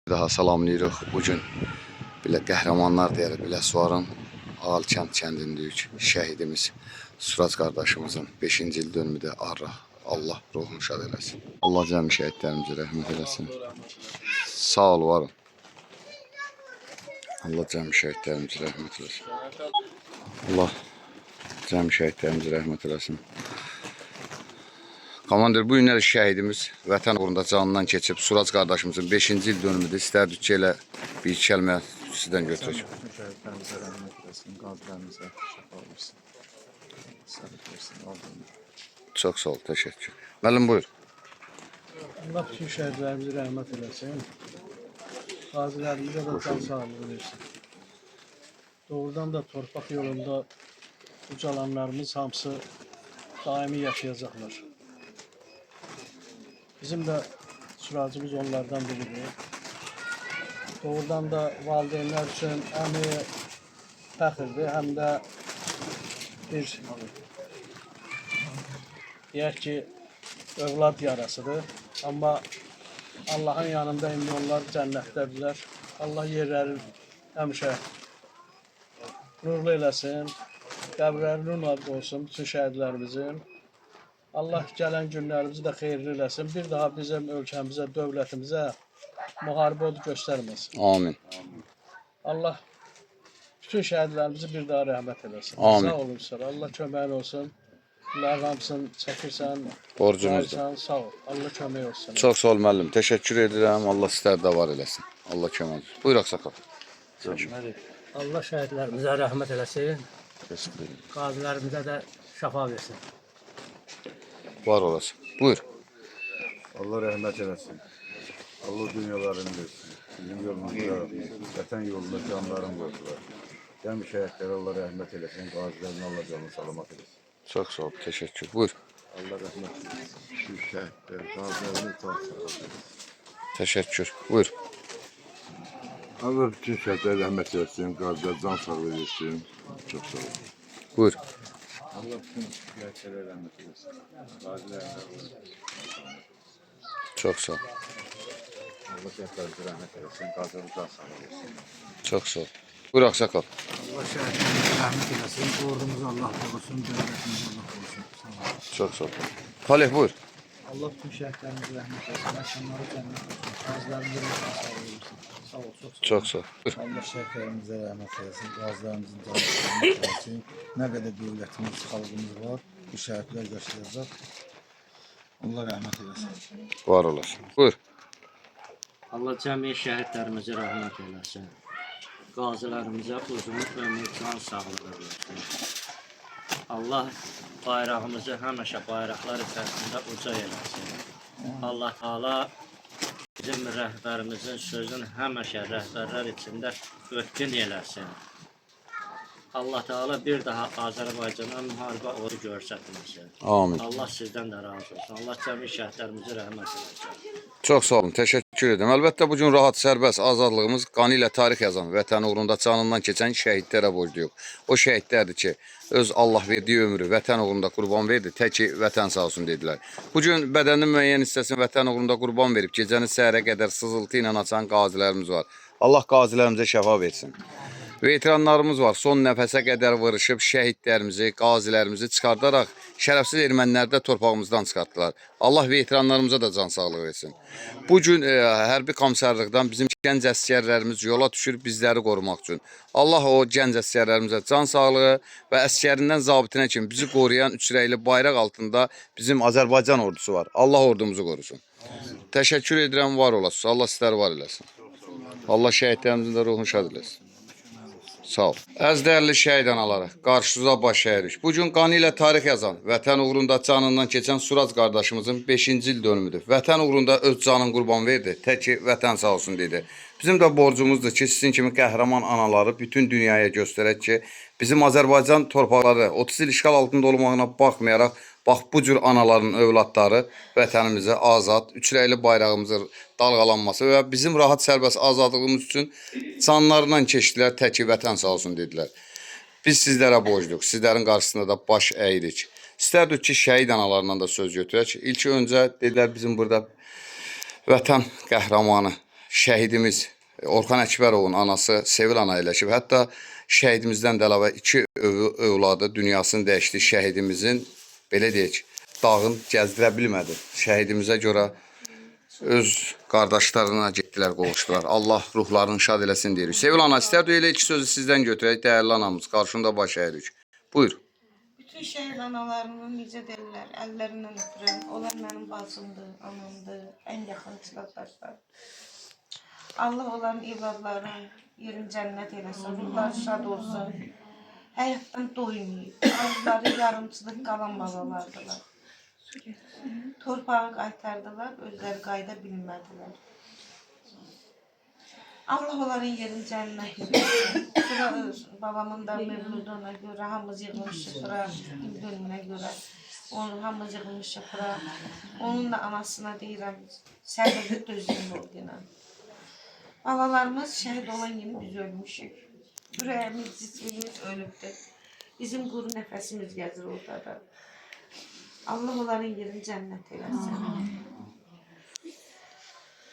Daha salamlayırıq. Bugün belə qəhrəmanlar deyərək Biləsuvarın Ağalkənd kəndindəyik. Şəhidimiz Surac qardaşımızın 5-ci il dönümüdə Allah ruhunu şad eləsin. Allah cəmi şəhidlərimizi rəhmət eləsin. Sağ ol, varın. Allah cəmi şəhidlərimizi rəhmət eləsin. Allah cəmi şəhidlərimizi rəhmət eləsin. Komandir, bu günlər şəhidimiz vətən uğrunda canından keçib Surac qardaşımızın 5-ci il dönümüdür. İstərdik ki, elə bir kəlmə sizdən götürək. Bütün şəhidlərimizə rəhmət eləsin, qazilərimizə şəfa versin. Səbir versin. Çox sağ ol, təşəkkür. Müəllim, buyur. Allah bütün şəhidlərimizi rəhmət eləsin. Qazilərimizə də can sağlığı versin. Doğrudan da torpaq yolunda ucalanlarımız hamısı daimi yaşayacaqlar. Bizim də Suracımız onlardan biridir. Doğrudan da valideynlər üçün həm fəxirdir, həm də bir deyək ki, övlad yarasıdır. Amma Allahın yanında indi onlar cənnətdədirlər. Allah yerləri həmişə nurlu eləsin, qəbirləri nur olsun bütün şəhidlərimizin. Allah gələn günlərimizi də xeyirli eləsin. Bir daha bizim ölkəmizə, dövlətimizə müharibə odu göstərməsin. Amin. Allah bütün şəhidlərimizi bir daha rəhmət eləsin. Amin. Sağ olursan, Allah köməyin olsun. Bunların hamısını çəkirsən, Borcumuzdur. sağ ol. Allah kömək olsun. Çox sağ ol müəllim. Təşəkkür edirəm. Allah sizlər də var eləsin. Allah kömək olsun. Buyur Ağsaqal. Allah şəhidlərimizə rəhmət eləsin, Təşəkkür edirəm. qazilərimizə də şəfa versin. Var olasın. Buyur. Allah rəhmət eləsin. Allah dünyalarını versin. Bizim yolumuzda, vətən yolunda canlarını qoydular. Cəmi şəhidlərə Allah rəhmət eləsin, qazilərini Allah canını salamat eləsin. Çox sağ ol. Təşəkkür. Buyur. Allah rəhmət eləsin. Şu şəhidlər, qazilərini salamat. Təşəkkür. Buyur. Allah bütün şəhidlərə rəhmət eləsin, qazilərə can sağlığı versin. Çox sağ olun. Buyur. Allah bütün şəhidlərə rəhmət eləsin. Qazilərini Çox sağ ol. Allah şəhidlərimizə rəhmət eləsin, qazilərini can sağlığı versin. Çox sağ ol. Buyur Ağsaqal. Allah şəhidlərimizə rəhmət eləsin, ordumuzu Allah qorusun, dövlətimizi Allah qorusun. Sağ olun. Çox sağ ol. Talih, buyur. Allah bütün şəhidlərimizi rəhmət eləsin. Məkanları cənnət olsun. Qazilərimizə də can sağlığı versin. Sağ ol, çox sağ ol. Çox sağ ol. Buyur. Allah şəhidlərimizə rəhmət eləsin, qazilərimizin canını rəhmət eləsin. Nə qədər dövlətimiz, xalqımız var, bu şəhidlər yaşayacaq. Allah rəhmət eləsin. Var olasın. Buyur. Allah cəmi şəhidlərimizə rəhmət eləsin. Qazilərimizə uzun ömür, can sağlığı versin. Allah bayrağımızı həmişə bayraqlar içərisində uca eləsin. Allah Taala bizim rəhbərimizin sözünü həmişə rəhbərlər içində ötkün eləsin. Allah Taala bir daha Azərbaycana müharibə odu göstərməsin. Amin. Allah sizdən də razı olsun. Allah cəmi şəhidlərimizə rəhmət eləsin. Çox sağ olun, təşəkkür edirəm. Əlbəttə bugün rahat, sərbəst, azadlığımız qanı ilə tarix yazan, vətən uğrunda canından keçən şəhidlərə borcluyuq. O şəhidlərdir ki, öz Allah verdiyi ömrü vətən uğrunda qurban verdi, təki vətən sağ olsun dedilər. Bugün bədənin müəyyən hissəsini vətən uğrunda qurban verib, gecəni səhərə qədər sızıltı ilə açan qazilərimiz var. Allah qazilərimizə şəfa versin. Veteranlarımız var. Son nəfəsə qədər vuruşub şəhidlərimizi, qazilərimizi çıxardaraq şərəfsiz ermənilər də torpağımızdan çıxartdılar. Allah veteranlarımıza da can sağlığı versin. Bugün hərbi komissarlıqdan bizim gənc əsgərlərimiz yola düşür bizləri qorumaq üçün. Allah o gənc əsgərlərimizə can sağlığı və əsgərindən zabitinə kimi bizi qoruyan üçrəyli bayraq altında bizim Azərbaycan ordusu var. Allah ordumuzu qorusun. Təşəkkür edirəm, var olasınız. Allah sizləri var eləsin. Allah şəhidlərimizin də ruhunu şad eləsin. Sağ ol. Əziz dəyərli şəhid anaları, qarşınıza baş əyirik. Bugün qanı ilə tarix yazan, vətən uğrunda canından keçən Surac qardaşımızın 5-ci il dönümüdür. Vətən uğrunda öz canın qurban verdi, təki vətən sağ olsun dedi. Bizim də borcumuzdur ki, sizin kimi qəhrəman anaları bütün dünyaya göstərək ki, bizim Azərbaycan torpaqları 30 il işğal altında olmağına baxmayaraq, bax bu cür anaların övladları vətənimizə azad, üçrəyli bayrağımızı dalğalanması və bizim rahat sərbəst azadlığımız üçün canlarından keçdilər, təki vətən sağ olsun dedilər. Biz sizlərə borcluq, sizlərin qarşısında da baş əyirik. İstərdik ki, şəhid analarından da söz götürək. İlk öncə dedilər bizim burada vətən qəhrəmanı şəhidimiz Orxan Əkbərovun anası Sevil ana eləşib. Hətta şəhidimizdən də əlavə 2 övladı dünyasını dəyişdi. Şəhidimizin belə deyək, dağın gəzdirə bilmədi. Şəhidimizə görə öz qardaşlarına getdilər, qovuşdular. Allah ruhlarını şad eləsin deyirik. Sevil ana, istərdi elə 2 sözü sizdən götürək, dəyərli anamız. Qarşında baş əyirik. Buyur. Bütün şəhid analarını necə deyirlər, əllərindən öpürəm. Onlar mənim bacımdır, anamdır, ən yaxın qardaşlar. Allah onların evladlarının yerin cənnət eləsin, ruhları şad olsun. Həyatdan doymayıb, arzuları yarımçılıq qalan balalardılar. Torpağı qaytardılar, özləri qayıda bilmədilər. Allah onların yerin cənnət eləsin. Sonra babamın da mövluduna görə hamımız yığılmışıq bura, bölümünə görə. Hamımız yığılmışıq bura. Onun da anasına deyirəm, səbirli dözüm ol deyirəm. Babalarımız şəhid olan yeni biz ölmüşük. Ürəyimiz, cismimiz ölübdür. Bizim quru nəfəsimiz gəzir orada. Allah onların yerini cənnət eləsin.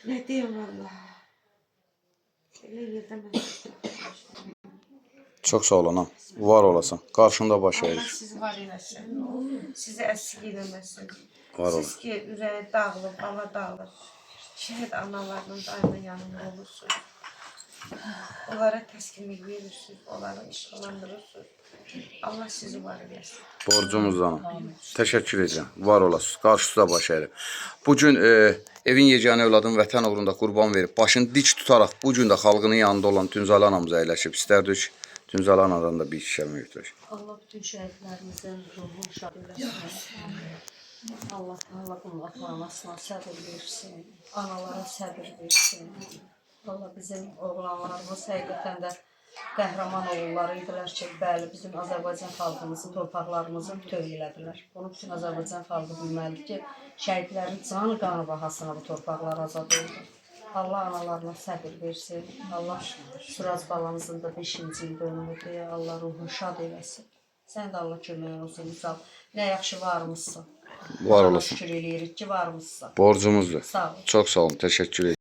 Nə deyim Allah? Elə yerdə mən... Çox sağ ol anam. Var olasan. Qarşında baş Allah əyirik. sizi var eləsin. Sizi əksik eləməsin. Var olun. Siz ki, ürəyi dağılıb, bala dağılıb. Şəhid analarının daima yanında olursunuz. Onlara təskinlik verirsiniz, onları işğalandırırsınız. Allah sizi var eləsin. Borcumuzdan. Təşəkkür edirəm. Var olasınız. Qarşısında baş əyirik. Bugün evin yeganə övladın vətən uğrunda qurban verib, başını dik tutaraq bu gün də xalqının yanında olan Tünzalə anamıza əyləşib. İstərdik Tünzalə anadan da bir iki kəlmə götürək. Allah bütün şəhidlərimizin ruhunu şad eləsin. Allah anasına səbir versin, analara səbir versin. Allah bizim oğlanlarımız həqiqətən də qəhrəman oğulları idilər ki, bəli, bizim Azərbaycan xalqımızın, torpaqlarımızın bütöv elədilər. Bunu bütün Azərbaycan xalqı bilməlidir ki, şəhidlərin canı qanı bahasına bu torpaqlar azad oldu. Allah analarına səbir versin. Allah Suraz balamızın da 5-ci il dönümüdür. Allah ruhunu şad eləsin. Sən də Allah köməyin olsun. Misal, nə yaxşı varmışsın. Var olasın. Şükür eləyirik ki, varmışsın. Borcumuzdur. Sağ ol. Çox sağ olun. Təşəkkür edirəm.